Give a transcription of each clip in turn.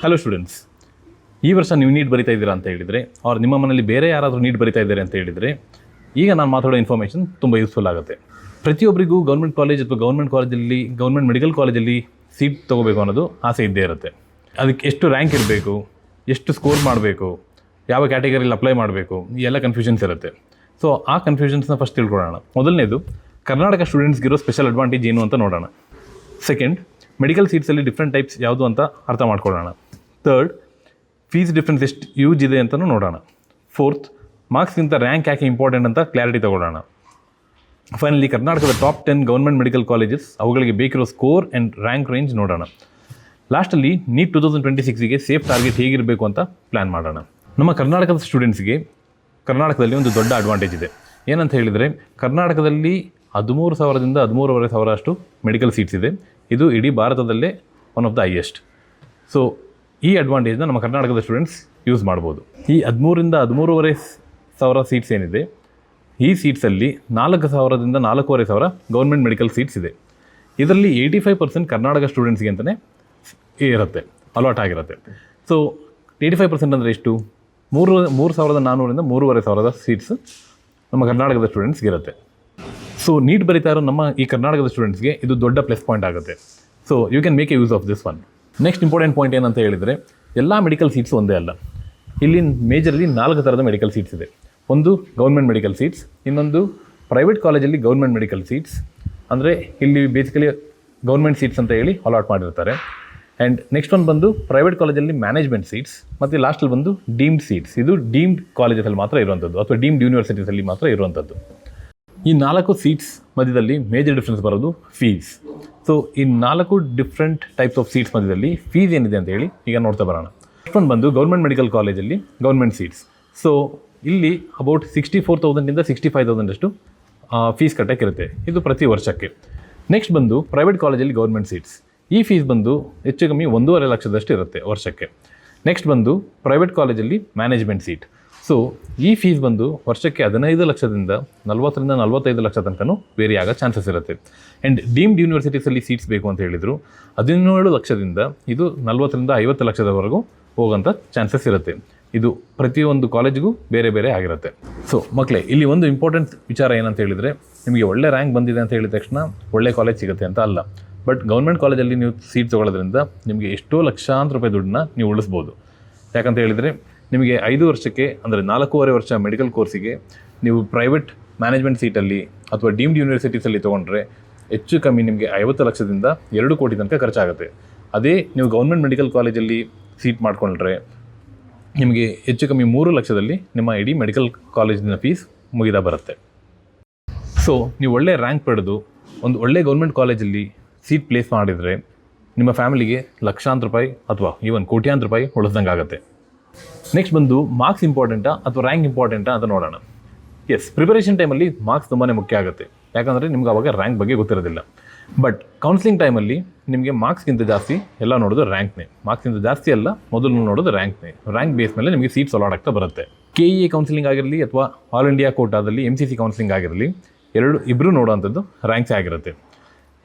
Hello students, ಈ ವರ್ಷ ನೀವು ನೀಟ್ ಬರಿತಾ ಇದ್ದೀರಾ ಅಂತ ಹೇಳಿದರೆ, ಅವ್ರು ನಿಮ್ಮ ಮನೇಲಿ ಬೇರೆ ಯಾರಾದರೂ ನೀಟ್ ಬರಿತಾ ಇದ್ದಾರೆ ಅಂತ ಹೇಳಿದರೆ, ಈಗ ನಾನು ಮಾತಾಡೋ ಇನ್ಫಾರ್ಮೇಷನ್ ತುಂಬ ಯೂಸ್ಫುಲ್ ಆಗುತ್ತೆ. ಪ್ರತಿಯೊಬ್ಬರಿಗೂ ಗೌರ್ಮೆಂಟ್ ಕಾಲೇಜ್ ಅಥವಾ ಗೌರ್ಮೆಂಟ್ ಮೆಡಿಕಲ್ ಕಾಲೇಜಲ್ಲಿ ಸೀಟ್ ತೊಗೋಬೇಕು ಅನ್ನೋದು ಆಸೆ ಇದ್ದೇ ಇರುತ್ತೆ. ಅದಕ್ಕೆ ಎಷ್ಟು ರ್ಯಾಂಕ್ ಇರಬೇಕು, ಎಷ್ಟು ಸ್ಕೋರ್ ಮಾಡಬೇಕು, ಯಾವ ಕ್ಯಾಟಗರಿಯಲ್ಲಿ ಅಪ್ಲೈ ಮಾಡಬೇಕು, ಈ ಎಲ್ಲ ಕನ್ಫ್ಯೂಷನ್ಸ್ ಇರುತ್ತೆ. ಸೊ ಆ ಕನ್ಫ್ಯೂಷನ್ಸ್ನ ಫಸ್ಟ್ ತಿಳ್ಕೊಳ್ಳೋಣ. ಮೊದಲನೇದು, ಕರ್ನಾಟಕ ಸ್ಟೂಡೆಂಟ್ಸ್ಗಿರೋ ಸ್ಪೆಷಲ್ ಅಡ್ವಾಂಟೇಜ್ ಏನು ಅಂತ ನೋಡೋಣ. ಸೆಕೆಂಡ್, ಮೆಡಿಕಲ್ ಸೀಟ್ಸಲ್ಲಿ ಡಿಫ್ರೆಂಟ್ ಟೈಪ್ಸ್ ಯಾವುದು ಅಂತ ಅರ್ಥ ಮಾಡ್ಕೊಳ್ಳೋಣ. ಥರ್ಡ್, ಫೀಸ್ ಡಿಫ್ರೆನ್ಸ್ ಎಷ್ಟು ಯೂಸ್ ಇದೆ ಅಂತಲೂ ನೋಡೋಣ. ಫೋರ್ತ್, ಮಾರ್ಕ್ಸ್ಗಿಂತ ರ್ಯಾಂಕ್ ಯಾಕೆ ಇಂಪಾರ್ಟೆಂಟ್ ಅಂತ ಕ್ಲಾರಿಟಿ ತೊಗೊಳ್ಳೋಣ. ಫೈನಲಿ, ಕರ್ನಾಟಕದ ಟಾಪ್ 10 ಗೌರ್ಮೆಂಟ್ ಮೆಡಿಕಲ್ ಕಾಲೇಜಸ್, ಅವುಗಳಿಗೆ ಬೇಕಿರೋ ಸ್ಕೋರ್ ಆ್ಯಂಡ್ ರ್ಯಾಂಕ್ ರೇಂಜ್ ನೋಡೋಣ. ಲಾಸ್ಟಲ್ಲಿ ನೀಟ್ 2026ಗೆ ಸೇಫ್ ಟಾರ್ಗೆಟ್ ಹೇಗಿರಬೇಕು ಅಂತ ಪ್ಲ್ಯಾನ್ ಮಾಡೋಣ. ನಮ್ಮ ಕರ್ನಾಟಕದ ಸ್ಟೂಡೆಂಟ್ಸ್ಗೆ ಕರ್ನಾಟಕದಲ್ಲಿ ಒಂದು ದೊಡ್ಡ ಅಡ್ವಾಂಟೇಜ್ ಇದೆ. ಏನಂತ ಹೇಳಿದರೆ, ಕರ್ನಾಟಕದಲ್ಲಿ 13,000ದಿಂದ 13,500 ಅಷ್ಟು ಮೆಡಿಕಲ್ ಸೀಟ್ಸ್ ಇದೆ. ಇದು ಇಡೀ ಭಾರತದಲ್ಲೇ one of the highest. So ಈ ಅಡ್ವಾಂಟೇಜ್ನ ನಮ್ಮ ಕರ್ನಾಟಕದ ಸ್ಟೂಡೆಂಟ್ಸ್ ಯೂಸ್ ಮಾಡ್ಬೋದು. ಈ 13,000ರಿಂದ 13,500 ಸೀಟ್ಸ್ ಏನಿದೆ, ಈ ಸೀಟ್ಸಲ್ಲಿ 4,000ದಿಂದ 4,500 ಗೌರ್ಮೆಂಟ್ ಮೆಡಿಕಲ್ ಸೀಟ್ಸ್ ಇದೆ. ಇದರಲ್ಲಿ 85% ಕರ್ನಾಟಕ ಸ್ಟೂಡೆಂಟ್ಸ್ಗೆ ಅಂತಲೇ ಇರುತ್ತೆ, ಅಲಾಟ್ ಆಗಿರುತ್ತೆ. ಸೊ 85% ಅಂದರೆ ಎಷ್ಟು? 3,400ರಿಂದ 3,500 ಸೀಟ್ಸ್ ನಮ್ಮ ಕರ್ನಾಟಕದ ಸ್ಟೂಡೆಂಟ್ಸ್ಗೆ ಇರುತ್ತೆ. ಸೊ ನೀಟ್ ಬರಿತಾ ಇರೋ ನಮ್ಮ ಈ ಕರ್ನಾಟಕದ ಸ್ಟೂಡೆಂಟ್ಸ್ಗೆ ಇದು ದೊಡ್ಡ ಪ್ಲಸ್ ಪಾಯಿಂಟ್ ಆಗುತ್ತೆ. So you can make a use of this one. Next important point ಏನಂತ ಹೇಳಿದರೆ, ಎಲ್ಲ ಮೆಡಿಕಲ್ ಸೀಟ್ಸ್ ಒಂದೇ ಅಲ್ಲ. ಇಲ್ಲಿ ಮೇಜರ್ಲಿ 4 ಥರದ ಮೆಡಿಕಲ್ ಸೀಟ್ಸ್ ಇದೆ. ಒಂದು ಗೌರ್ಮೆಂಟ್ ಮೆಡಿಕಲ್ ಸೀಟ್ಸ್, ಇನ್ನೊಂದು ಪ್ರೈವೇಟ್ ಕಾಲೇಜಲ್ಲಿ ಗೌರ್ಮೆಂಟ್ ಮೆಡಿಕಲ್ ಸೀಟ್ಸ್, ಅಂದರೆ ಇಲ್ಲಿ ಬೇಸಿಕಲಿ ಗೌರ್ಮೆಂಟ್ ಸೀಟ್ಸ್ ಅಂತ ಹೇಳಿ ಅಲಾಟ್ ಮಾಡಿರ್ತಾರೆ. ಆ್ಯಂಡ್ ನೆಕ್ಸ್ಟ್ ಒಂದು ಬಂದು ಪ್ರೈವೇಟ್ ಕಾಲೇಜಲ್ಲಿ ಮ್ಯಾನೇಜ್ಮೆಂಟ್ ಸೀಟ್ಸ್, ಮತ್ತು ಲಾಸ್ಟಲ್ಲಿ ಬಂದು ಡೀಮ್ಡ್ ಸೀಟ್ಸ್. ಇದು ಡೀಮ್ಡ್ ಕಾಲೇಜಸಲ್ಲಿ ಮಾತ್ರ ಇರುವಂಥದ್ದು, ಅಥವಾ ಡೀಮ್ಡ್ ಯೂನಿವರ್ಸಿಟೀಸಲ್ಲಿ ಮಾತ್ರ ಇರುವಂಥದ್ದು. ಈ 4 ಸೀಟ್ಸ್ ಮಧ್ಯದಲ್ಲಿ ಮೇಜರ್ ಡಿಫ್ರೆನ್ಸ್ ಬರೋದು ಫೀಸ್. ಸೊ ಈ 4 ಡಿಫ್ರೆಂಟ್ ಟೈಪ್ಸ್ ಆಫ್ ಸೀಟ್ಸ್ ಮಧ್ಯದಲ್ಲಿ ಫೀಸ್ ಏನಿದೆ ಅಂತ ಹೇಳಿ ಈಗ ನೋಡ್ತಾ ಬರೋಣ. ಫಸ್ಟ್ ಒಂದು ಬಂದು ಗೌರ್ಮೆಂಟ್ ಮೆಡಿಕಲ್ ಕಾಲೇಜಲ್ಲಿ ಗೌರ್ಮೆಂಟ್ ಸೀಟ್ಸ್. ಸೊ ಇಲ್ಲಿ ಅಬೌಟ್ 64,000ದಿಂದ 65,000 ಅಷ್ಟು ಫೀಸ್ ಕಟ್ಟೋಕ್ಕಿರುತ್ತೆ. ಇದು ಪ್ರತಿ ವರ್ಷಕ್ಕೆ. ನೆಕ್ಸ್ಟ್ ಬಂದು ಪ್ರೈವೇಟ್ ಕಾಲೇಜಲ್ಲಿ ಗೌರ್ಮೆಂಟ್ ಸೀಟ್ಸ್. ಈ ಫೀಸ್ ಬಂದು ಹೆಚ್ಚು ಕಮ್ಮಿ 1.5 ಲಕ್ಷದಷ್ಟು ಇರುತ್ತೆ ವರ್ಷಕ್ಕೆ. ನೆಕ್ಸ್ಟ್ ಬಂದು ಪ್ರೈವೇಟ್ ಕಾಲೇಜಲ್ಲಿ ಮ್ಯಾನೇಜ್ಮೆಂಟ್ ಸೀಟ್. ಸೊ ಈ ಫೀಸ್ ಬಂದು ವರ್ಷಕ್ಕೆ 15 ಲಕ್ಷದಿಂದ 40ರಿಂದ 45 ಲಕ್ಷ ತನಕನೂ ವೇರಿ ಆಗೋ ಚಾನ್ಸಸ್ ಇರುತ್ತೆ. ಆ್ಯಂಡ್ ಡೀಮ್ಡ್ ಯೂನಿವರ್ಸಿಟೀಸಲ್ಲಿ ಸೀಟ್ಸ್ ಬೇಕು ಅಂತ ಹೇಳಿದರು 17 ಲಕ್ಷದಿಂದ ಇದು 40ರಿಂದ 50 ಲಕ್ಷದವರೆಗೂ ಹೋಗೋಂಥ ಚಾನ್ಸಸ್ ಇರುತ್ತೆ. ಇದು ಪ್ರತಿಯೊಂದು ಕಾಲೇಜಿಗೂ ಬೇರೆ ಬೇರೆ ಆಗಿರುತ್ತೆ. ಸೊ ಮಕ್ಕಳೇ, ಇಲ್ಲಿ ಒಂದು ಇಂಪಾರ್ಟೆಂಟ್ ವಿಚಾರ ಏನಂತ ಹೇಳಿದರೆ, ನಿಮಗೆ ಒಳ್ಳೆ ರ್ಯಾಂಕ್ ಬಂದಿದೆ ಅಂತ ಹೇಳಿದ ತಕ್ಷಣ ಒಳ್ಳೆ ಕಾಲೇಜ್ ಸಿಗುತ್ತೆ ಅಂತ ಅಲ್ಲ. ಬಟ್ ಗೌರ್ಮೆಂಟ್ ಕಾಲೇಜಲ್ಲಿ ನೀವು ಸೀಟ್ ತೊಗೊಳ್ಳೋದ್ರಿಂದ ನಿಮಗೆ ಎಷ್ಟೋ ಲಕ್ಷಾಂತರ ರೂಪಾಯಿ ದುಡ್ಡನ್ನ ನೀವು ಉಳಿಸ್ಬೋದು. ಯಾಕಂತ ಹೇಳಿದರೆ, ನಿಮಗೆ 5 ವರ್ಷಕ್ಕೆ ಅಂದರೆ 4.5 ವರ್ಷ ಮೆಡಿಕಲ್ ಕೋರ್ಸಿಗೆ ನೀವು ಪ್ರೈವೇಟ್ ಮ್ಯಾನೇಜ್ಮೆಂಟ್ ಸೀಟಲ್ಲಿ ಅಥವಾ ಡೀಮ್ಡ್ ಯೂನಿವರ್ಸಿಟೀಸಲ್ಲಿ ತೊಗೊಂಡ್ರೆ ಹೆಚ್ಚು ಕಮ್ಮಿ ನಿಮಗೆ 50 ಲಕ್ಷದಿಂದ 2 ಕೋಟಿ ತನಕ ಖರ್ಚಾಗುತ್ತೆ. ಅದೇ ನೀವು ಗೌರ್ಮೆಂಟ್ ಮೆಡಿಕಲ್ ಕಾಲೇಜಲ್ಲಿ ಸೀಟ್ ಮಾಡಿಕೊಂಡ್ರೆ ನಿಮಗೆ ಹೆಚ್ಚು ಕಮ್ಮಿ 3 ಲಕ್ಷದಲ್ಲಿ ನಿಮ್ಮ ಇಡೀ ಮೆಡಿಕಲ್ ಕಾಲೇಜಿನ ಫೀಸ್ ಮುಗಿದ ಬರುತ್ತೆ. ಸೊ ನೀವು ಒಳ್ಳೆ ರ್ಯಾಂಕ್ ಪಡೆದು ಒಂದು ಒಳ್ಳೆ ಗೌರ್ಮೆಂಟ್ ಕಾಲೇಜಲ್ಲಿ ಸೀಟ್ ಪ್ಲೇಸ್ ಮಾಡಿದರೆ ನಿಮ್ಮ ಫ್ಯಾಮಿಲಿಗೆ ಲಕ್ಷಾಂತರ ರೂಪಾಯಿ ಅಥವಾ ಈವನ್ ಕೋಟ್ಯಾಂತರ ರೂಪಾಯಿ ಉಳಿಸ್ದಂಗೆ ಆಗುತ್ತೆ. ನೆಕ್ಸ್ಟ್ ಬಂದು ಮಾರ್ಕ್ಸ್ ಇಂಪಾರ್ಟೆಂಟಾ ಅಥವಾ ರ್ಯಾಂಕ್ ಇಂಪಾರ್ಟೆಂಟಾ ಅಂತ ನೋಡೋಣ. ಎಸ್, ಪ್ರಿಪರೇಷನ್ ಟೈಮಲ್ಲಿ ಮಾರ್ಕ್ಸ್ ತುಂಬಾ ಮುಖ್ಯ ಆಗುತ್ತೆ. ಯಾಕಂದರೆ ನಿಮ್ಗೆ ಅವಾಗ ರ್ಯಾಂಕ್ ಬಗ್ಗೆ ಗೊತ್ತಿರೋದಿಲ್ಲ. ಬಟ್ ಕೌನ್ಸಿಲಿಂಗ್ ಟೈಮಲ್ಲಿ ನಿಮಗೆ ಮಾರ್ಕ್ಸ್ಗಿಂತ ಜಾಸ್ತಿ ಎಲ್ಲ ನೋಡೋದು ರ್ಯಾಂಕ್ನೇ. ಮಾರ್ಕ್ಸ್ಗಿಂತ ಜಾಸ್ತಿ ಅಲ್ಲ, ಮೊದಲು ನೋಡೋದು ರ್ಯಾಂಕ್ನೇ. ರ್ಯಾಂಕ್ ಬೇಸ್ ಮೇಲೆ ನಿಮಗೆ ಸೀಟ್ಸ್ ಅಲಾಟ್ ಆಗ್ತಾ ಬರುತ್ತೆ. KEA ಕೌನ್ಸಿಲಿಂಗ್ ಆಗಿರಲಿ ಅಥವಾ ಆಲ್ ಇಂಡಿಯಾ ಕೋಟಾದಲ್ಲಿ MCC ಕೌನ್ಸಿಲಿಂಗ್ ಆಗಿರಲಿ, ಇಬ್ಬರು ನೋಡೋವಂಥದ್ದು ರ್ಯಾಂಕ್ಸೇ ಆಗಿರುತ್ತೆ.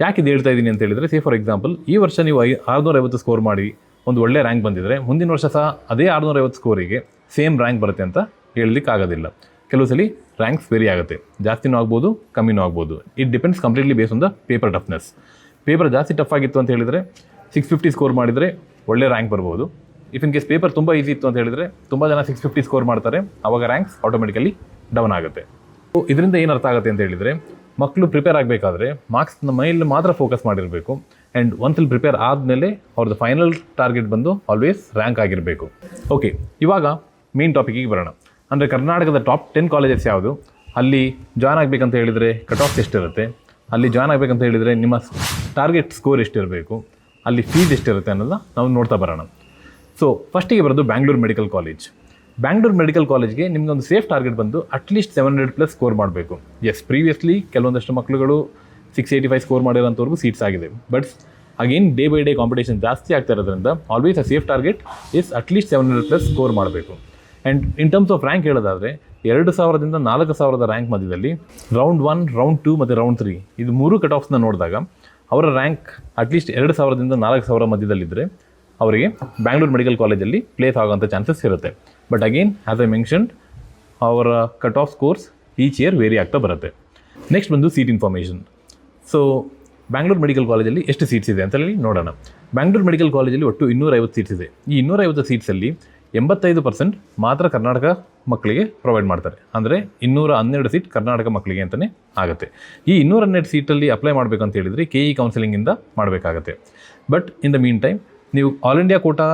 ಯಾಕೆ ಇದು ಹೇಳ್ತಾ ಇದ್ದೀನಿ ಅಂತ ಹೇಳಿದರೆ, ಸೇ ಫಾರ್ ಎಕ್ಸಾಂಪಲ್, ಈ ವರ್ಷ ನೀವು 650 ಸ್ಕೋರ್ ಮಾಡಿ ಒಂದು ಒಳ್ಳೆ ರ್ಯಾಂಕ್ ಬಂದಿದ್ದರೆ, ಮುಂದಿನ ವರ್ಷ ಸಹ ಅದೇ 650 ಸ್ಕೋರಿಗೆ ಸೇಮ್ ರ್ಯಾಂಕ್ ಬರುತ್ತೆ ಅಂತ ಹೇಳಲಿಕ್ಕೆ ಆಗೋದಿಲ್ಲ. ಕೆಲವು ಸಲ ರ್ಯಾಂಕ್ಸ್ ವೇರಿ ಆಗುತ್ತೆ, ಜಾಸ್ತಿನೂ ಆಗ್ಬೋದು, ಕಮ್ಮಿನೂ ಆಗ್ಬೋದು. It depends completely base on the paper toughness. Paper ಜಾಸ್ತಿ ಟಫ್ ಆಗಿತ್ತು ಅಂತ ಹೇಳಿದರೆ 650 ಸ್ಕೋರ್ ಮಾಡಿದರೆ ಒಳ್ಳೆ ರ್ಯಾಂಕ್ ಬರ್ಬೋದು. ಇಫ್ ಇನ್ ಕೇಸ್ ಪೇಪರ್ ತುಂಬ ಈಸಿ ಇತ್ತು ಅಂತ ಹೇಳಿದರೆ ತುಂಬ ಜನ 650 ಸ್ಕೋರ್ ಮಾಡ್ತಾರೆ, ಆವಾಗ ರ್ಯಾಂಕ್ಸ್ ಆಟೋಮೆಟಿಕಲಿ ಡೌನ್ ಆಗುತ್ತೆ. ಸೊ ಇದರಿಂದ ಏನು ಅರ್ಥ ಆಗುತ್ತೆ ಅಂತ ಹೇಳಿದರೆ, ಮಕ್ಕಳು ಪ್ರಿಪೇರ್ ಆಗಬೇಕಾದ್ರೆ ಮಾರ್ಕ್ಸ್ನ ಮೇಲೆ ಮಾತ್ರ ಫೋಕಸ್ ಮಾಡಿರಬೇಕು. ಆ್ಯಂಡ್ ಒಂದ್ಸಲ ಪ್ರಿಪೇರ್ ಆದಮೇಲೆ ಅವ್ರದ್ದು ಫೈನಲ್ ಟಾರ್ಗೆಟ್ ಬಂದು ಆಲ್ವೇಸ್ ರ್ಯಾಂಕ್ ಆಗಿರಬೇಕು. ಓಕೆ, ಇವಾಗ ಮೇನ್ ಟಾಪಿಕಿಗೆ ಬರೋಣ. ಅಂದರೆ ಕರ್ನಾಟಕದ ಟಾಪ್ 10 ಕಾಲೇಜಸ್ ಯಾವುದು, ಅಲ್ಲಿ ಜಾಯ್ನ್ ಆಗಬೇಕಂತ ಹೇಳಿದರೆ ಕಟ್ ಆಫ್ಸ್ ಎಷ್ಟಿರುತ್ತೆ, ಅಲ್ಲಿ ಜಾಯ್ನ್ ಆಗಬೇಕಂತ ಹೇಳಿದರೆ ನಿಮ್ಮ ಟಾರ್ಗೆಟ್ ಸ್ಕೋರ್ ಎಷ್ಟಿರಬೇಕು, ಅಲ್ಲಿ ಫೀಸ್ ಎಷ್ಟಿರುತ್ತೆ ಅನ್ನೋದನ್ನ ನಾವು ನೋಡ್ತಾ ಬರೋಣ. ಸೊ ಫಸ್ಟಿಗೆ ಬರೋದು Bangalore medical college. Bangalore medical ಕಾಲೇಜ್ಗೆ ನಿಮಗೊಂದು ಸೇಫ್ ಟಾರ್ಗೆಟ್ ಬಂದು ಅಟ್ಲೀಸ್ಟ್ 700+ ಸ್ಕೋರ್ ಮಾಡಬೇಕು. ಎಸ್, ಪ್ರೀವಿಯಸ್ಲಿ ಕೆಲವೊಂದಷ್ಟು ಮಕ್ಕಳುಗಳು 685 ಸ್ಕೋರ್ ಮಾಡಿರೋಂಥವ್ರಿಗೂ ಸೀಟ್ಸ್ ಆಗಿದೆ. But again day by day competition ಜಾಸ್ತಿ ಆಗ್ತಾ ಇರೋದ್ರಿಂದ always a safe target is at least 700+ score ಮಾಡಬೇಕು. And in terms of rank ಹೇಳೋದಾದರೆ 2,000ದಿಂದ 4,000 ರ್ಯಾಂಕ್ ಮಧ್ಯದಲ್ಲಿ ರೌಂಡ್ 1, ರೌಂಡ್ 2 ಮತ್ತು ರೌಂಡ್ 3 ಇದು 3 ಕಟ್ ಆಫ್ಸ್ನ ನೋಡಿದಾಗ ಅವರ ರ್ಯಾಂಕ್ ಅಟ್ಲೀಸ್ಟ್ 2,000ದಿಂದ 4,000 ಮಧ್ಯದಲ್ಲಿದ್ದರೆ ಅವರಿಗೆ ಬ್ಯಾಂಗ್ಳೂರು ಮೆಡಿಕಲ್ ಕಾಲೇಜಲ್ಲಿ ಪ್ಲೇಸ್ ಆಗೋಂಥ ಚಾನ್ಸಸ್ ಇರುತ್ತೆ. But again as I mentioned ಅವರ cut off scores each year vary ಆಗ್ತಾ ಬರುತ್ತೆ. ನೆಕ್ಸ್ಟ್ ಬಂದು seat information. So Bangalore medical ಕಾಲೇಜಲ್ಲಿ ಎಷ್ಟು ಸೀಟ್ಸ್ ಇದೆ ಅಂತ ಹೇಳಿ ನೋಡೋಣ. ಬ್ಯಾಂಗ್ಳೂರು ಮೆಡಿಕಲ್ ಕಾಲೇಜಲ್ಲಿ ಒಟ್ಟು 250 ಸೀಟ್ಸ್ ಇದೆ. ಈ 250 ಸೀಟ್ಸಲ್ಲಿ 85% ಮಾತ್ರ ಕರ್ನಾಟಕ ಮಕ್ಕಳಿಗೆ ಪ್ರೊವೈಡ್ ಮಾಡ್ತಾರೆ. ಅಂದರೆ 212 ಸೀಟ್ ಕರ್ನಾಟಕ ಮಕ್ಕಳಿಗೆ ಅಂತಲೇ ಆಗುತ್ತೆ. ಈ 212 ಸೀಟಲ್ಲಿ ಅಪ್ಲೈ ಮಾಡಬೇಕು ಅಂತ ಹೇಳಿದರೆ KE ಕೌನ್ಸಿಲಿಂಗಿಂದ ಮಾಡಬೇಕಾಗತ್ತೆ. But in the meantime ನೀವು all India quota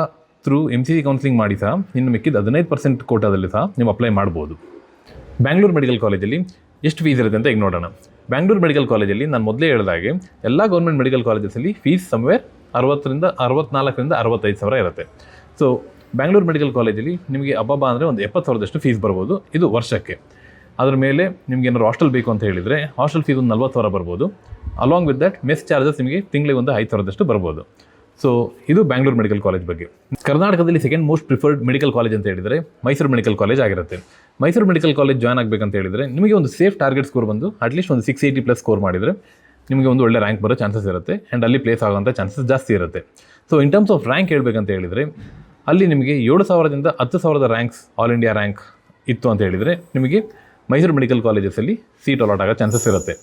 through MCC counselling ಮಾಡಿ ಸಹ ಇನ್ನು ಮಿಕ್ಕಿದ 15% ಕೋಟಾದಲ್ಲಿ ಸಹ ನೀವು ಅಪ್ಲೈ ಮಾಡ್ಬೋದು. ಬ್ಯಾಂಗ್ಳೂರು ಮೆಡಿಕಲ್ ಕಾಲೇಜಲ್ಲಿ ಎಷ್ಟು ಫೀಸ್ ಇರುತ್ತೆ ಅಂತ ಈಗ ನೋಡೋಣ. ಬ್ಯಾಂಗ್ಳೂರು ಮೆಡಿಕಲ್ ಕಾಲೇಜಲ್ಲಿ ನಾನು ಮೊದಲೇ ಹೇಳಿದಾಗೆ ಎಲ್ಲ ಗೌರ್ಮೆಂಟ್ ಮೆಡಿಕಲ್ ಕಾಲೇಜಸಲ್ಲಿ ಫೀಸ್ ಸಮ್ವೇರ್ 64ರಿಂದ 65 ಸಾವಿರ ಇರುತ್ತೆ. ಸೊ ಬ್ಯಾಂಗ್ಳೂರು ಮೆಡಿಕಲ್ ಕಾಲೇಜಲ್ಲಿ ನಿಮಗೆ ಅಬ್ಬಬ್ಬ ಅಂದರೆ ಒಂದು 70,000ದಷ್ಟು ಫೀಸ್ ಬರ್ಬೋದು, ಇದು ವರ್ಷಕ್ಕೆ. ಅದರ ಮೇಲೆ ನಿಮ್ಗೆ ಏನಾದ್ರು ಹಾಸ್ಟೆಲ್ ಬೇಕು ಅಂತ ಹೇಳಿದರೆ ಹಾಸ್ಟೆಲ್ ಫೀಸ್ ಒಂದು 40,000 ಬರ್ಬೋದು. Along with that mess charges ನಿಮಗೆ ತಿಂಗಳಿಗೆ ಒಂದು 5,000ದಷ್ಟು ಬರ್ಬೋದು. ಸೊ ಇದು ಬ್ಯಾಂಗ್ಳೂರು ಮೆಡಿಕಲ್ ಕಾಲೇಜ್ ಬಗ್ಗೆ. ಕರ್ನಾಟಕದಲ್ಲಿ second most preferred medical college ಅಂತ ಹೇಳಿದರೆ ಮೈಸೂರು ಮೆಡಿಕಲ್ ಕಾಲೇಜ್ ಆಗಿರುತ್ತೆ. ಮೈಸೂರು ಮೆಡಿಕಲ್ ಕಾಲೇಜ್ ಜಾಯ್ನ್ ಆಗಬೇಕಂತ ಹೇಳಿದರೆ ನಿಮಗೆ ಒಂದು ಸೇಫ್ ಟಾರ್ಗೆಟ್ ಸ್ಕೋರ್ ಬಂದು ಅಟ್ಲೀಸ್ಟ್ ಒಂದು 680+ ಸ್ಕೋರ್ ಮಾಡಿದರೆ ನಿಮಗೆ ಒಂದು ಒಳ್ಳೆ ರ್ಯಾಂಕ್ ಬರೋ ಚಾನ್ಸಸ್ ಇರುತ್ತೆ ಆ್ಯಂಡ್ ಅಲ್ಲಿ ಪ್ಲೇಸ್ ಆಗೋಂಥ ಚಾನ್ಸಸ್ ಜಾಸ್ತಿ ಇರುತ್ತೆ. So in terms of rank ಹೇಳ್ಬೇಕಂತ ಹೇಳಿದರೆ ಅಲ್ಲಿ ನಿಮಗೆ 7,000ದಿಂದ 10,000 ರ್ಯಾಂಕ್ಸ್ ಆಲ್ ಇಂಡಿಯಾ ರ್ಯಾಂಕ್ ಇತ್ತು ಅಂತ ಹೇಳಿದರೆ ನಿಮಗೆ ಮೈಸೂರು ಮೆಡಿಕಲ್ ಕಾಲೇಜಸಲ್ಲಿ ಸೀಟ್ ಅಲಾಟ್ ಆಗೋ ಚಾನ್ಸಸ್ ಇರುತ್ತೆ.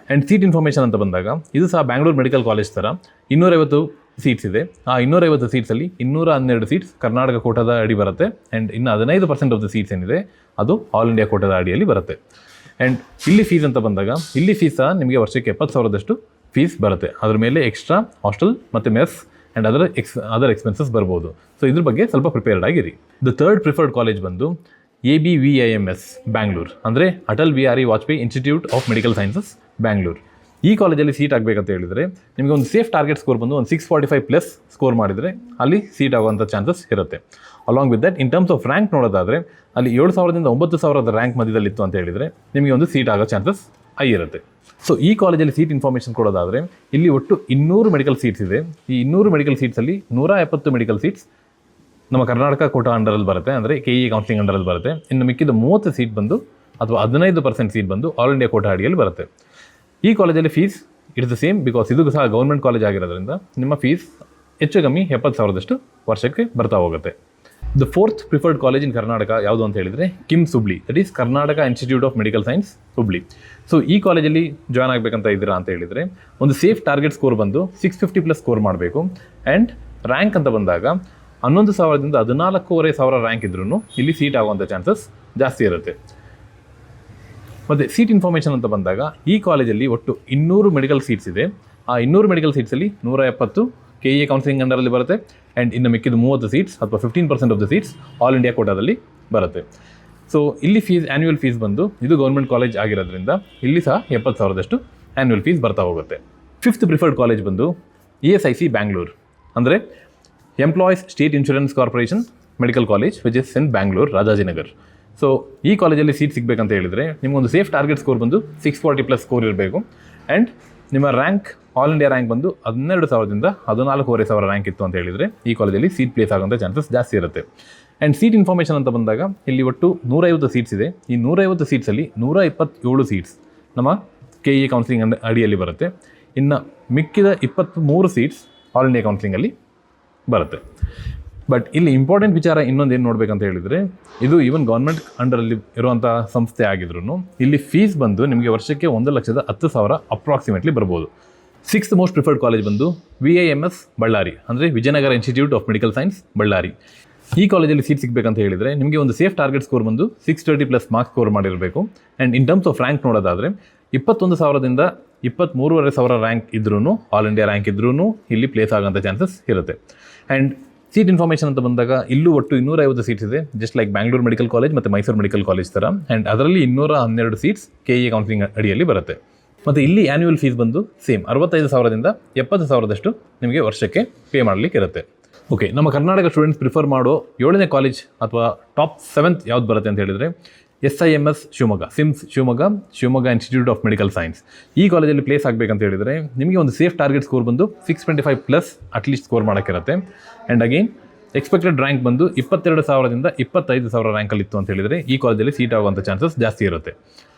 ಆ್ಯಂಡ್ ಸೀಟ್ ಇನ್ಫಾರ್ಮೇಷನ್ ಅಂತ ಬಂದಾಗ ಇದು ಸಹ ಬ್ಯಾಂಗ್ಳೂರು ಮೆಡಿಕಲ್ ಕಾಲೇಜ್ ಥರ 250 ಸೀಟ್ಸ್ ಇದೆ. ಆ 250 ಸೀಟ್ಸಲ್ಲಿ 212 ಸೀಟ್ಸ್ ಕರ್ನಾಟಕ ಕೋಟಾದ ಅಡಿ ಬರುತ್ತೆ. ಆ್ಯಂಡ್ ಇನ್ನು 15% ಆಫ್ ದ ಸೀಟ್ಸ್ ಏನಿದೆ ಅದು ಆಲ್ ಇಂಡಿಯಾ ಕೋಟಾದ ಅಡಿಯಲ್ಲಿ ಬರುತ್ತೆ. ಆ್ಯಂಡ್ ಇಲ್ಲಿ ಫೀಸ್ ಅಂತ ಬಂದಾಗ ಇಲ್ಲಿ ಫೀಸ್ ಸಹ ನಿಮಗೆ ವರ್ಷಕ್ಕೆ 70,000ದಷ್ಟು ಫೀಸ್ ಬರುತ್ತೆ. ಅದ್ರ ಮೇಲೆ ಎಕ್ಸ್ಟ್ರಾ ಹಾಸ್ಟೆಲ್ ಮತ್ತು ಮೆಸ್ ಆ್ಯಂಡ್ ಅದರ್ ಎಕ್ಸ್ಪೆನ್ಸಸ್ ಬರ್ಬೋದು. ಸೊ ಇದ್ರ ಬಗ್ಗೆ ಸ್ವಲ್ಪ ಪ್ರಿಪೇರ್ಡ್ ಆಗಿರಿ. ದ ಥರ್ಡ್ ಪ್ರಿಫರ್ಡ್ ಕಾಲೇಜ್ ಬಂದು ABVIMS ಬ್ಯಾಂಗ್ಳೂರು, ಅಂದರೆ Atal Bihari Vajpayee institute of medical sciences Bangalore. ಈ ಕಾಲೇಜಲ್ಲಿ ಸೀಟ್ ಆಗಬೇಕಂತ ಹೇಳಿದರೆ ನಿಮಗೆ ಒಂದು ಸೇಫ್ ಟಾರ್ಗೆಟ್ ಸ್ಕೋರ್ ಬಂದು ಒಂದು 645+ ಸ್ಕೋರ್ ಮಾಡಿದರೆ ಅಲ್ಲಿ ಸೀಟ್ ಆಗುವಂಥ ಚಾನ್ಸಸ್ ಇರುತ್ತೆ. Along with that in terms of rank ನೋಡೋದಾದರೆ ಅಲ್ಲಿ 7,000ದಿಂದ 9,000 ರ್ಯಾಂಕ್ ಮಧ್ಯದಲ್ಲಿತ್ತು ಅಂತ ಹೇಳಿದರೆ ನಿಮಗೆ ಒಂದು ಸೀಟ್ ಆಗೋ ಚಾನ್ಸಸ್ ಹೈ ಇರುತ್ತೆ. ಸೊ ಈ ಕಾಲೇಜಲ್ಲಿ ಸೀಟ್ ಇನ್ಫಾರ್ಮೇಷನ್ ಕೊಡೋದಾದರೆ ಇಲ್ಲಿ ಒಟ್ಟು 200 ಮೆಡಿಕಲ್ ಸೀಟ್ಸ್ ಇದೆ. ಈ 200 ಮೆಡಿಕಲ್ ಸೀಟ್ಸಲ್ಲಿ 170 ಮೆಡಿಕಲ್ ಸೀಟ್ಸ್ ನಮ್ಮ ಕರ್ನಾಟಕ ಕೋಟಾ ಅಂಡರಲ್ಲಿ ಬರುತ್ತೆ, ಅಂದರೆ KE ಕೌನ್ಸಿಲಿಂಗ್ ಅಂಡರಲ್ಲಿ ಬರುತ್ತೆ. ಇನ್ನು ಮಿಕ್ಕಿದ 30 ಸೀಟ್ ಬಂದು ಅಥವಾ 15% ಸೀಟ್ ಬಂದು ಆಲ್ ಇಂಡಿಯಾ ಕೋಟಾ ಅಡಿಯಲ್ಲಿ ಬರುತ್ತೆ. ಈ ಕಾಲೇಜಲ್ಲಿ fees it's the same because ಇದು ಸಹ ಗೌರ್ಮೆಂಟ್ ಕಾಲೇಜ್ ಆಗಿರೋದ್ರಿಂದ ನಿಮ್ಮ ಫೀಸ್ ಹೆಚ್ಚು ಕಮ್ಮಿ 70,000ದಷ್ಟು ವರ್ಷಕ್ಕೆ ಬರ್ತಾ ಹೋಗುತ್ತೆ. ದ ಫೋರ್ತ್ ಪ್ರಿಫರ್ಡ್ ಕಾಲೇಜ್ ಇನ್ ಕರ್ನಾಟಕ ಯಾವುದು ಅಂತ ಹೇಳಿದರೆ KIMS Hubli, that is Karnataka institute of medical science Hubli. So ಈ ಕಾಲೇಜಲ್ಲಿ ಜಾಯ್ನ್ ಆಗಬೇಕಂತ ಇದ್ದೀರಾ ಅಂತ ಹೇಳಿದರೆ ಒಂದು ಸೇಫ್ ಟಾರ್ಗೆಟ್ ಸ್ಕೋರ್ ಬಂದು 650+ ಸ್ಕೋರ್ ಮಾಡಬೇಕು. ಆ್ಯಂಡ್ ರ್ಯಾಂಕ್ ಅಂತ ಬಂದಾಗ 11,000ದಿಂದ 14,500 ರ್ಯಾಂಕ್ ಇದ್ರೂ ಇಲ್ಲಿ ಸೀಟ್ ಆಗುವಂಥ ಚಾನ್ಸಸ್ ಜಾಸ್ತಿ ಇರುತ್ತೆ. ಮತ್ತು ಸೀಟ್ ಇನ್ಫಾರ್ಮೇಷನ್ ಅಂತ ಬಂದಾಗ ಈ ಕಾಲೇಜಲ್ಲಿ ಒಟ್ಟು 200 ಮೆಡಿಕಲ್ ಸೀಟ್ಸ್ ಇದೆ. ಆ 200 ಮೆಡಿಕಲ್ ಸೀಟ್ಸಲ್ಲಿ 170 KE ಕೌನ್ಸಿಲಿಂಗ್ ಅಂಡರಲ್ಲಿ ಬರುತ್ತೆ. ಆ್ಯಂಡ್ ಇನ್ನು ಮಿಕ್ಕಿದ 30 ಸೀಟ್ಸ್ ಅಥವಾ 15% of the seats all India ಕೋಟಾದಲ್ಲಿ ಬರುತ್ತೆ. ಸೊ ಇಲ್ಲಿ ಫೀಸ್ ಆ್ಯನ್ಯುವಲ್ ಫೀಸ್ ಬಂದು ಇದು ಗೌರ್ಮೆಂಟ್ ಕಾಲೇಜ್ ಆಗಿರೋದ್ರಿಂದ ಇಲ್ಲಿ ಸಹ 70,000ದಷ್ಟು ಆ್ಯನ್ಯುವಲ್ ಫೀಸ್ ಬರ್ತಾ ಹೋಗುತ್ತೆ. ಫಿಫ್ತ್ ಪ್ರಿಫರ್ಡ್ ಕಾಲೇಜ್ ಬಂದು ESIC ಬ್ಯಾಂಗ್ಳೂರು, ಅಂದರೆ employees state insurance corporation medical college which is in Bangalore Rajajinagar. So ಈ ಕಾಲೇಜಲ್ಲಿ ಸೀಟ್ ಸಿಗಬೇಕಂತ ಹೇಳಿದರೆ ನಿಮಗೊಂದು ಸೇಫ್ ಟಾರ್ಗೆಟ್ ಸ್ಕೋರ್ ಬಂದು 640+ ಸ್ಕೋರ್ ಇರಬೇಕು. ಆ್ಯಂಡ್ ನಿಮ್ಮ ರ್ಯಾಂಕ್ ಆಲ್ ಇಂಡಿಯಾ ರ್ಯಾಂಕ್ ಬಂದು 12,000ದಿಂದ 14,500 ರ್ಯಾಂಕ್ ಇತ್ತು ಅಂತ ಹೇಳಿದರೆ ಈ ಕಾಲೇಜಲ್ಲಿ ಸೀಟ್ ಪ್ಲೇಸ್ ಆಗೋಂಥ ಚಾನ್ಸಸ್ ಜಾಸ್ತಿ ಇರುತ್ತೆ. ಆ್ಯಂಡ್ ಸೀಟ್ ಇನ್ಫಾರ್ಮೇಷನ್ ಅಂತ ಬಂದಾಗ ಇಲ್ಲಿ ಒಟ್ಟು 150 ಸೀಟ್ಸ್ ಇದೆ. ಈ 150 ಸೀಟ್ಸಲ್ಲಿ 127 ಸೀಟ್ಸ್ ನಮ್ಮ KE ಕೌನ್ಸಿಲಿಂಗ್ ಅಡಿಯಲ್ಲಿ ಬರುತ್ತೆ. ಇನ್ನು ಮಿಕ್ಕಿದ 23 ಸೀಟ್ಸ್ ಆಲ್ ಇಂಡಿಯಾ ಕೌನ್ಸಿಲಿಂಗಲ್ಲಿ ಬರುತ್ತೆ. ಬಟ್ ಇಲ್ಲಿ ಇಂಪಾರ್ಟೆಂಟ್ ವಿಚಾರ ಇನ್ನೊಂದು ಏನು ನೋಡಬೇಕಂತ ಹೇಳಿದರೆ ಇದು ಈವನ್ ಗೌರ್ಮೆಂಟ್ ಅಂಡರಲ್ಲಿ ಇರುವಂಥ ಸಂಸ್ಥೆ ಆಗಿದ್ರು ಇಲ್ಲಿ ಫೀಸ್ ಬಂದು ನಿಮಗೆ ವರ್ಷಕ್ಕೆ 1,10,000 ಅಪ್ರಾಕ್ಸಿಮೇಟ್ಲಿ ಬರ್ಬೋದು. ಸಿಕ್ಸ್ತ್ ಮೋಸ್ಟ್ ಪ್ರಿಫರ್ಡ್ ಕಾಲೇಜ್ ಬಂದು VIMS ಬಳ್ಳಾರಿ, ಅಂದರೆ Vijayanagara institute of medical science Ballari. ಈ ಕಾಲೇಜಲ್ಲಿ ಸೀಟ್ ಸಿಗಬೇಕಂತ ಹೇಳಿದರೆ ನಿಮಗೆ ಒಂದು ಸೇಫ್ ಟಾರ್ಗೆಟ್ ಸ್ಕೋರ್ ಬಂದು 630+ ಮಾರ್ಕ್ಸ್ ಸ್ಕೋರ್ ಮಾಡಿರಬೇಕು. And in terms of rank ನೋಡೋದಾದರೆ 21,000ದಿಂದ 23,500 ರ್ಯಾಂಕ್ ಇದ್ರೂ ಆಲ್ ಇಂಡಿಯಾ ರ್ಯಾಂಕ್ ಇದ್ರೂ ಇಲ್ಲಿ ಪ್ಲೇಸ್ ಆಗೋಂಥ ಚಾನ್ಸಸ್ ಇರುತ್ತೆ. ಆ್ಯಂಡ್ ಸೀಟ್ ಇನ್ಫಾರ್ಮೇಷನ್ ಅಂತ ಬಂದಾಗ ಇಲ್ಲೂ ಒಟ್ಟು 250 ಸೀಟ್ಸ್ ಇದೆ, just like Bangalore medical college ಮತ್ತು ಮೈಸೂರು ಮೆಡಿಕಲ್ ಕಾಲೇಜ್ ಥರ. ಆ್ಯಂಡ್ ಅದರಲ್ಲಿ 212 ಸೀಟ್ಸ್ KE ಕೌನ್ಸಿಲಿಂಗ್ ಅಡಿಯಲ್ಲಿ ಬರುತ್ತೆ. ಮತ್ತು ಇಲ್ಲಿ ಆ್ಯನ್ಯುವಲ್ ಫೀಸ್ ಬಂದು ಸೇಮ್ 65,000ದಿಂದ 70,000ದಷ್ಟು ನಿಮಗೆ ವರ್ಷಕ್ಕೆ ಪೇ ಮಾಡಲಿಕ್ಕೆ ಇರುತ್ತೆ. ಓಕೆ, ನಮ್ಮ ಕರ್ನಾಟಕ ಸ್ಟೂಡೆಂಟ್ಸ್ ಪ್ರಿಫರ್ ಮಾಡೋ 7ನೇ ಕಾಲೇಜ್ ಅಥವಾ ಟಾಪ್ 7th ಯಾವ್ದು ಬರುತ್ತೆ ಅಂತ ಹೇಳಿದರೆ SIMS Shivamogga, Sims Shivamogga institute of medical science. ಈ ಕಾಲೇಜಲ್ಲಿ ಪ್ಲೇಸ್ ಆಗಬೇಕಂತ ಹೇಳಿದರೆ ನಿಮಗೆ ಒಂದು ಸೇಫ್ ಟಾರ್ಗೆಟ್ ಸ್ಕೋರ್ ಬಂದು 625+ ಅಟ್ಲೀಸ್ಟ್ ಸ್ಕೋರ್ ಮಾಡೋಕ್ಕಿರುತ್ತೆ. ಆ್ಯಂಡ್ ಅಗೇನ್ ಎಕ್ಸ್ಪೆಕ್ಟೆಡ್ ರ್ಯಾಂಕ್ ಬಂದು 22,000ದಿಂದ 25,000 ರ್ಯಾಂಕಲ್ಲಿತ್ತು ಅಂತ ಹೇಳಿದರೆ ಈ ಕಾಲೇಜಲ್ಲಿ ಸೀಟ್ ಆಗುವಂಥ ಚಾನ್ಸಸ್ ಜಾಸ್ತಿ ಇರುತ್ತೆ.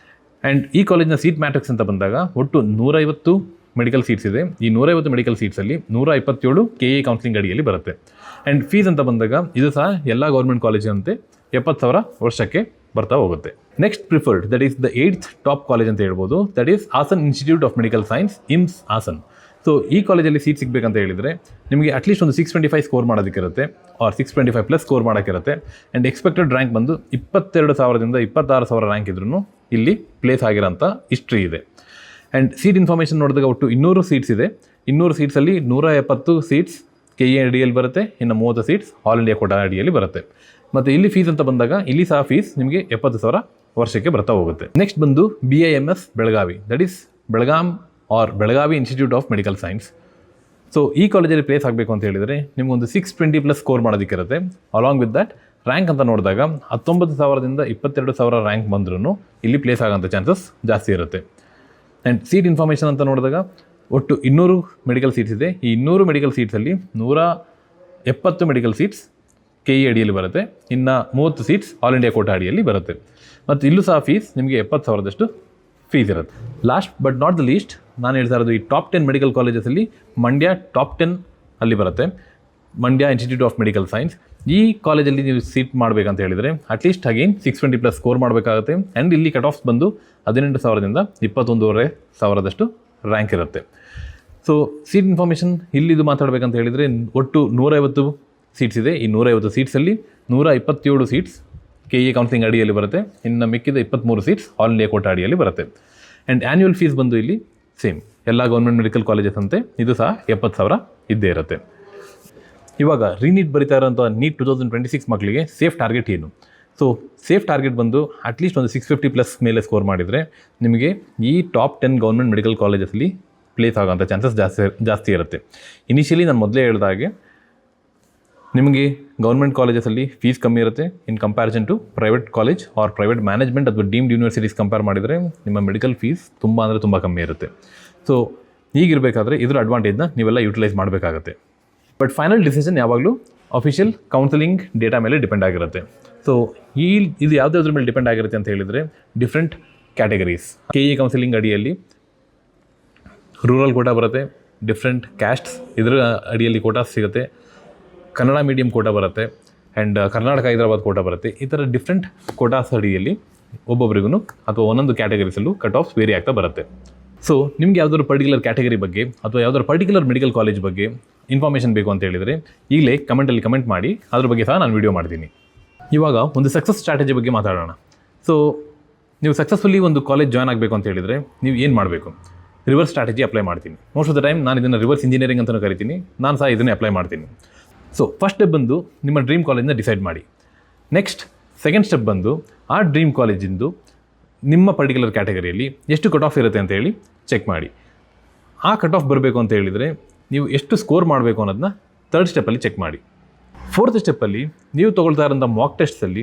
ಆ್ಯಂಡ್ ಈ ಕಾಲೇಜಿನ ಸೀಟ್ ಮ್ಯಾಟ್ರಿಕ್ಸ್ ಅಂತ ಬಂದಾಗ ಒಟ್ಟು 150 ಮೆಡಿಕಲ್ ಸೀಟ್ಸ್ ಇದೆ. ಈ 150 ಮೆಡಿಕಲ್ ಸೀಟ್ಸಲ್ಲಿ 127 KE ಕೌನ್ಸಿಲಿಂಗ್ ಅಡಿಯಲ್ಲಿ ಬರುತ್ತೆ. ಆ್ಯಂಡ್ ಫೀಸ್ ಅಂತ ಬಂದಾಗ ಇದು ಸಹ ಎಲ್ಲ ಗೌರ್ಮೆಂಟ್ ಕಾಲೇಜಿನಂತೆ 70,000 ವರ್ಷಕ್ಕೆ ಬರ್ತಾ ಹೋಗುತ್ತೆ. Next preferred, that is the 8th top college ಅಂತ ಹೇಳ್ಬೋದು, that is Hassan institute of medical science, HIMS Hassan. So ಈ ಕಾಲೇಜಲ್ಲಿ ಸೀಟ್ ಸಿಗಬೇಕಂತ ಹೇಳಿದರೆ ನಿಮಗೆ ಅಟ್ಲೀಸ್ಟ್ ಒಂದು 625 ಸ್ಕೋರ್ ಮಾಡೋದಕ್ಕಿರುತ್ತೆ, ಆರ್ 625+ ಸ್ಕೋರ್ ಮಾಡೋಕ್ಕಿರುತ್ತೆ. ಆ್ಯಂಡ್ ಎಕ್ಸ್ಪೆಕ್ಟೆಡ್ ರ್ಯಾಂಕ್ ಬಂದು 22,000ದಿಂದ 26,000 ರ್ಯಾಂಕ್ ಇದ್ರೂ ಇಲ್ಲಿ ಪ್ಲೇಸ್ ಆಗಿರೋಂಥ ಹಿಸ್ಟ್ರಿ ಇದೆ. ಆ್ಯಂಡ್ ಸೀಟ್ ಇನ್ಫಾರ್ಮೇಷನ್ ನೋಡಿದಾಗ ಒಟ್ಟು 200 ಸೀಟ್ಸ್ ಇದೆ. 200 ಸೀಟ್ಸಲ್ಲಿ 170 ಸೀಟ್ಸ್ KE ಅಡಿಯಲ್ಲಿ ಬರುತ್ತೆ, ಇನ್ನು 30 ಸೀಟ್ಸ್ ಆಲ್ ಇಂಡಿಯಾ ಕೋಟಾ ಅಡಿಯಲ್ಲಿ ಬರುತ್ತೆ. ಮತ್ತು ಇಲ್ಲಿ ಫೀಸ್ ಅಂತ ಬಂದಾಗ ಇಲ್ಲಿ ಸಹ ಫೀಸ್ ನಿಮಗೆ 70,000 ವರ್ಷಕ್ಕೆ ಬರ್ತಾ ಹೋಗುತ್ತೆ. ನೆಕ್ಸ್ಟ್ ಬಂದು BIMS Belagavi, that is Belgaum or Belagavi institute of medical science. So ಈ ಕಾಲೇಜಲ್ಲಿ ಪ್ಲೇಸ್ ಆಗಬೇಕು ಅಂತ ಹೇಳಿದರೆ ನಿಮಗೊಂದು 620+ ಸ್ಕೋರ್ ಮಾಡೋದಕ್ಕಿರುತ್ತೆ. ಅಲಾಂಗ್ ವಿತ್ ದಟ್ ರ್ಯಾಂಕ್ ಅಂತ ನೋಡಿದಾಗ 19,000ದಿಂದ 22,000 ರ್ಯಾಂಕ್ ಬಂದ್ರೂ ಇಲ್ಲಿ ಪ್ಲೇಸ್ ಆಗೋಂಥ ಚಾನ್ಸಸ್ ಜಾಸ್ತಿ ಇರುತ್ತೆ. ಆ್ಯಂಡ್ ಸೀಟ್ ಇನ್ಫಾರ್ಮೇಷನ್ ಅಂತ ನೋಡಿದಾಗ ಒಟ್ಟು 200 ಮೆಡಿಕಲ್ ಸೀಟ್ಸ್ ಇದೆ. ಈ 200 ಮೆಡಿಕಲ್ ಸೀಟ್ಸಲ್ಲಿ 170 ಮೆಡಿಕಲ್ ಸೀಟ್ಸ್ KE ಅಡಿಯಲ್ಲಿ ಬರುತ್ತೆ, ಇನ್ನು 30 ಸೀಟ್ಸ್ ಆಲ್ ಇಂಡಿಯಾ ಕೋಟಾ ಅಡಿಯಲ್ಲಿ ಬರುತ್ತೆ. ಮತ್ತು ಇಲ್ಲೂ ಸಹ ಫೀಸ್ ನಿಮಗೆ 70,000ದಷ್ಟು ಫೀಸ್ ಇರುತ್ತೆ. Last but not the least, ನಾನು ಹೇಳ್ತಾ ಇರೋದು ಈ ಟಾಪ್ 10 ಮೆಡಿಕಲ್ ಕಾಲೇಜಸಲ್ಲಿ ಮಂಡ್ಯ ಟಾಪ್ 10 ಅಲ್ಲಿ ಬರುತ್ತೆ, Mandya institute of medical science. ಈ ಕಾಲೇಜಲ್ಲಿ ನೀವು ಸೀಟ್ ಮಾಡಬೇಕಂತ ಹೇಳಿದರೆ ಅಟ್ಲೀಸ್ಟ್ ಅಗೇನ್ 620+ ಸ್ಕೋರ್ ಮಾಡಬೇಕಾಗುತ್ತೆ. ಆ್ಯಂಡ್ ಇಲ್ಲಿ ಕಟ್ ಆಫ್ಸ್ ಬಂದು 18,000ದಿಂದ 21,500 ರ್ಯಾಂಕ್ ಇರುತ್ತೆ. ಸೊ ಸೀಟ್ ಇನ್ಫಾರ್ಮೇಷನ್ ಇಲ್ಲಿದು ಮಾತಾಡಬೇಕಂತ ಹೇಳಿದರೆ ಒಟ್ಟು 150 ಸೀಟ್ಸ್ ಇದೆ. ಈ 150 ಸೀಟ್ಸಲ್ಲಿ 127 ಸೀಟ್ಸ್ KE ಕೌನ್ಸಿಲಿಂಗ್ ಅಡಿಯಲ್ಲಿ ಬರುತ್ತೆ, ಇನ್ನು ಮಿಕ್ಕಿದ 23 ಸೀಟ್ಸ್ ಆಲ್ ಇಂಡಿಯಾ ಕೋಟಾ ಅಡಿಯಲ್ಲಿ ಬರುತ್ತೆ. ಆ್ಯಂಡ್ ಆ್ಯನ್ಯುವಲ್ ಫೀಸ್ ಬಂದು ಇಲ್ಲಿ ಸೇಮ್ ಎಲ್ಲ ಗೌರ್ಮೆಂಟ್ ಮೆಡಿಕಲ್ ಕಾಲೇಜಸ್ ಅಂತೆ ಇದು ಸಹ 70,000 ಇದ್ದೇ ಇರುತ್ತೆ. ಇವಾಗ ರೀನೀಟ್ ಬರೀತಾ ಇರೋಂಥ ನೀಟ್ 2026 ಮಕ್ಕಳಿಗೆ ಸೇಫ್ ಟಾರ್ಗೆಟ್ ಏನು? ಸೊ ಸೇಫ್ ಟಾರ್ಗೆಟ್ ಬಂದು ಅಟ್ಲೀಸ್ಟ್ ಒಂದು 650+ ಮೇಲೆ ಸ್ಕೋರ್ ಮಾಡಿದರೆ ನಿಮಗೆ ಈ ಟಾಪ್ 10 ಗೌರ್ಮೆಂಟ್ ಮೆಡಿಕಲ್ ಕಾಲೇಜಸಲ್ಲಿ ಪ್ಲೇಸ್ ಆಗೋಂಥ ಚಾನ್ಸಸ್ ಜಾಸ್ತಿ ಇರುತ್ತೆ. ಇನಿಷಿಯಲಿ ನಾನು ಮೊದಲೇ ಹೇಳಿದಾಗೆ ನಿಮಗೆ ಗೌರ್ಮೆಂಟ್ ಕಾಲೇಜಸಲ್ಲಿ ಫೀಸ್ ಕಮ್ಮಿ ಇರುತ್ತೆ in comparison to private college or private management ಅಥವಾ ಡೀಮ್ಡ್ ಯೂನಿವರ್ಸಿಟೀಸ್ ಕಂಪೇರ್ ಮಾಡಿದರೆ ನಿಮ್ಮ ಮೆಡಿಕಲ್ ಫೀಸ್ ತುಂಬ ಕಮ್ಮಿ ಇರುತ್ತೆ. ಸೊ ಹೀಗಿರಬೇಕಾದ್ರೆ ಇದರ ಅಡ್ವಾಂಟೇಜ್ನ ನೀವೆಲ್ಲ ಯೂಟಿಲೈಸ್ ಮಾಡಬೇಕಾಗತ್ತೆ. ಬಟ್ ಫೈನಲ್ ಡಿಸಿಷನ್ ಯಾವಾಗಲೂ ಅಫಿಷಿಯಲ್ ಕೌನ್ಸಿಲಿಂಗ್ ಡೇಟಾ ಮೇಲೆ ಡಿಪೆಂಡ್ ಆಗಿರುತ್ತೆ. ಸೊ ಇದು ಯಾವುದಾದ್ರ ಮೇಲೆ ಡಿಪೆಂಡ್ ಆಗಿರುತ್ತೆ ಅಂತ ಹೇಳಿದರೆ ಡಿಫ್ರೆಂಟ್ ಕ್ಯಾಟಗರೀಸ್ KE ಕೌನ್ಸಿಲಿಂಗ್ ಅಡಿಯಲ್ಲಿ ರೂರಲ್ ಕೋಟಾ ಬರುತ್ತೆ, ಡಿಫ್ರೆಂಟ್ ಕ್ಯಾಸ್ಟ್ಸ್ ಇದರ ಅಡಿಯಲ್ಲಿ ಕೋಟಾಸ್ ಸಿಗುತ್ತೆ, ಕನ್ನಡ ಮೀಡಿಯಂ ಕೋಟಾ ಬರುತ್ತೆ, ಆ್ಯಂಡ್ ಕರ್ನಾಟಕ ಹೈದರಾಬಾದ್ ಕೋಟಾ ಬರುತ್ತೆ. ಈ ಥರ ಡಿಫ್ರೆಂಟ್ ಕೋಟಾಸ್ ಅಡಿಯಲ್ಲಿ ಒಬ್ಬೊಬ್ಬರಿಗೂ ಅಥವಾ ಒಂದೊಂದು ಕ್ಯಾಟಗರೀಸಲ್ಲೂ ಕಟ್ ಆಫ್ಸ್ ವೇರಿ ಆಗ್ತಾ ಬರುತ್ತೆ. ಸೊ ನಿಮ್ಗೆ ಯಾವುದಾದ್ರು ಪರ್ಟಿಕ್ಯುಲರ್ ಕ್ಯಾಟಗರಿ ಬಗ್ಗೆ ಅಥವಾ ಯಾವುದಾದ್ರು ಪರ್ಟಿಕ್ಯುಲರ್ ಮೆಡಿಕಲ್ ಕಾಲೇಜ್ ಬಗ್ಗೆ ಇನ್ಫಾರ್ಮೇಷನ್ ಬೇಕು ಅಂತ ಹೇಳಿದರೆ ಈಗಲೇ ಕಮೆಂಟಲ್ಲಿ ಕಮೆಂಟ್ ಮಾಡಿ, ಅದ್ರ ಬಗ್ಗೆ ಸಹ ನಾನು ವೀಡಿಯೋ ಮಾಡ್ತೀನಿ. ಇವಾಗ ಒಂದು ಸಕ್ಸಸ್ ಸ್ಟ್ರಾಟಜಿ ಬಗ್ಗೆ ಮಾತಾಡೋಣ. ಸೊ ನೀವು ಸಕ್ಸಸ್ಫುಲಿ ಒಂದು ಕಾಲೇಜ್ ಜಾಯ್ನ್ ಆಗಬೇಕು ಅಂತ ಹೇಳಿದರೆ ನೀವು ಏನು ಮಾಡಬೇಕು? ರಿವರ್ಸ್ ಸ್ಟ್ರಾಟಜಿ ಅಪ್ಲೈ ಮಾಡ್ತೀನಿ. ಮೋಸ್ಟ್ ಆಫ್ ದ ಟೈಮ್ ನಾನು ಇದನ್ನು ರಿವರ್ಸ್ ಇಂಜಿನಿಯರಿಂಗ್ ಅಂತಲೂ ಕರಿತೀನಿ, ನಾನು ಸಹ ಇದನ್ನೇ ಅಪ್ಲೈ ಮಾಡ್ತೀನಿ. ಸೊ ಫಸ್ಟ್ ಸ್ಟೆಪ್ ಬಂದು ನಿಮ್ಮ ಡ್ರೀಮ್ ಕಾಲೇಜ್ನ ಡಿಸೈಡ್ ಮಾಡಿ. ನೆಕ್ಸ್ಟ್ ಸೆಕೆಂಡ್ ಸ್ಟೆಪ್ ಬಂದು ಆ ಡ್ರೀಮ್ ಕಾಲೇಜಿಂದು ನಿಮ್ಮ ಪರ್ಟಿಕ್ಯುಲರ್ ಕ್ಯಾಟಗರಿಯಲ್ಲಿ ಎಷ್ಟು ಕಟ್ ಆಫ್ ಇರುತ್ತೆ ಅಂತ ಹೇಳಿ ಚೆಕ್ ಮಾಡಿ. ಆ ಕಟ್ ಆಫ್ ಬರಬೇಕು ಅಂತ ಹೇಳಿದರೆ ನೀವು ಎಷ್ಟು ಸ್ಕೋರ್ ಮಾಡಬೇಕು ಅನ್ನೋದನ್ನ ಥರ್ಡ್ ಸ್ಟೆಪ್ಪಲ್ಲಿ ಚೆಕ್ ಮಾಡಿ. ಫೋರ್ತ್ ಸ್ಟೆಪ್ಪಲ್ಲಿ ನೀವು ತೊಗೊಳ್ತಾ ಇರೋಂಥ ಮಾಕ್ ಟೆಸ್ಟಲ್ಲಿ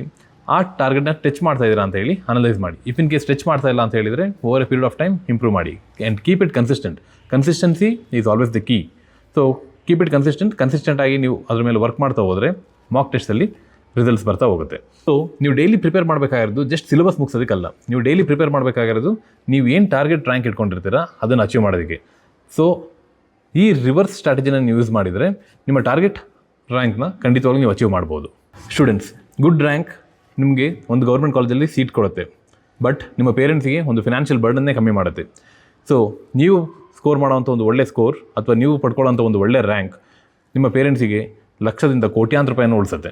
ಆ ಟಾರ್ಗೆಟ್ನ ಟಚ್ ಮಾಡ್ತಾ ಇದ್ದೀರಾ ಅಂತ ಹೇಳಿ ಅನಲೈಸ್ ಮಾಡಿ. ಇಫ್ ಇನ್ ಕೇಸ್ ಟಚ್ ಮಾಡ್ತಾ ಇಲ್ಲ ಅಂತ ಹೇಳಿದರೆ over a period of time improve ಮಾಡಿ and keep it consistent. Consistency is always the key. So keep it consistent ಆಗಿ ನೀವು ಅದ್ರ ಮೇಲೆ ವರ್ಕ್ ಮಾಡ್ತಾ ಹೋದರೆ ಮಾಕ್ ಟೆಸ್ಟಲ್ಲಿ ರಿಸಲ್ಟ್ಸ್ ಬರ್ತಾ ಹೋಗುತ್ತೆ. ಸೊ ನೀವು ಡೈಲಿ ಪ್ರಿಪೇರ್ ಮಾಡಬೇಕಾಗಿರೋದು ಜಸ್ಟ್ ಸಿಲೆಬಸ್ ಮುಗಿಸೋದಕ್ಕಲ್ಲ, ನೀವು ಡೈಲಿ ಪ್ರಿಪೇರ್ ಮಾಡಬೇಕಾಗಿರೋದು ನೀವು ಏನು ಟಾರ್ಗೆಟ್ ರ್ಯಾಂಕ್ ಇಟ್ಕೊಂಡಿರ್ತೀರಾ ಅದನ್ನು ಅಚೀವ್ ಮಾಡೋದಕ್ಕೆ. ಸೊ ಈ ರಿವರ್ಸ್ ಸ್ಟ್ರಾಟಜಿನ ನೀವು ಯೂಸ್ ಮಾಡಿದರೆ ನಿಮ್ಮ ಟಾರ್ಗೆಟ್ ರ್ಯಾಂಕ್ನ ಖಂಡಿತವಾಗ್ಲೂ ನೀವು ಅಚೀವ್ ಮಾಡ್ಬೋದು. ಸ್ಟೂಡೆಂಟ್ಸ್, ಗುಡ್ ರ್ಯಾಂಕ್ ನಿಮಗೆ ಒಂದು ಗೌರ್ಮೆಂಟ್ ಕಾಲೇಜಲ್ಲಿ ಸೀಟ್ ಕೊಡುತ್ತೆ, ಬಟ್ ನಿಮ್ಮ ಪೇರೆಂಟ್ಸಿಗೆ ಒಂದು ಫಿನಾನ್ಷಿಯಲ್ ಬರ್ಡನ್ನೇ ಕಮ್ಮಿ ಮಾಡುತ್ತೆ. ಸೊ ನೀವು ಸ್ಕೋರ್ ಮಾಡೋವಂಥ ಒಂದು ಒಳ್ಳೆ ಸ್ಕೋರ್ ಅಥವಾ ನೀವು ಪಡ್ಕೊಳ್ಳೋಂಥ ಒಂದು ಒಳ್ಳೆ ರ್ಯಾಂಕ್ ನಿಮ್ಮ ಪೇರೆಂಟ್ಸಿಗೆ ಲಕ್ಷದಿಂದ ಕೋಟ್ಯಾಂತರ ರೂಪಾಯಿನ ಉಳಿಸುತ್ತೆ.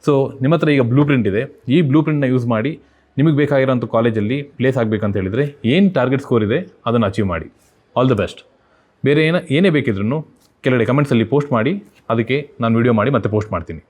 ಸೊ ನಿಮ್ಮ ಹತ್ರ ಈಗ ಬ್ಲೂ ಪ್ರಿಂಟ್ ಇದೆ, ಈ ಬ್ಲೂ ಪ್ರಿಂಟ್ನ ಯೂಸ್ ಮಾಡಿ ನಿಮಗೆ ಬೇಕಾಗಿರೋಂಥ ಕಾಲೇಜಲ್ಲಿ ಪ್ಲೇಸ್ ಆಗಬೇಕಂತ ಹೇಳಿದರೆ ಏನು ಟಾರ್ಗೆಟ್ ಸ್ಕೋರ್ ಇದೆ ಅದನ್ನು ಅಚೀವ್ ಮಾಡಿ. All the best. ಬೇರೆ ಏನೇ ಬೇಕಿದ್ರೂ ಕೆಳಗಡೆ ಕಮೆಂಟ್ಸಲ್ಲಿ ಪೋಸ್ಟ್ ಮಾಡಿ, ಅದಕ್ಕೆ ನಾನು ವೀಡಿಯೋ ಮಾಡಿ ಮತ್ತೆ ಪೋಸ್ಟ್ ಮಾಡ್ತೀನಿ.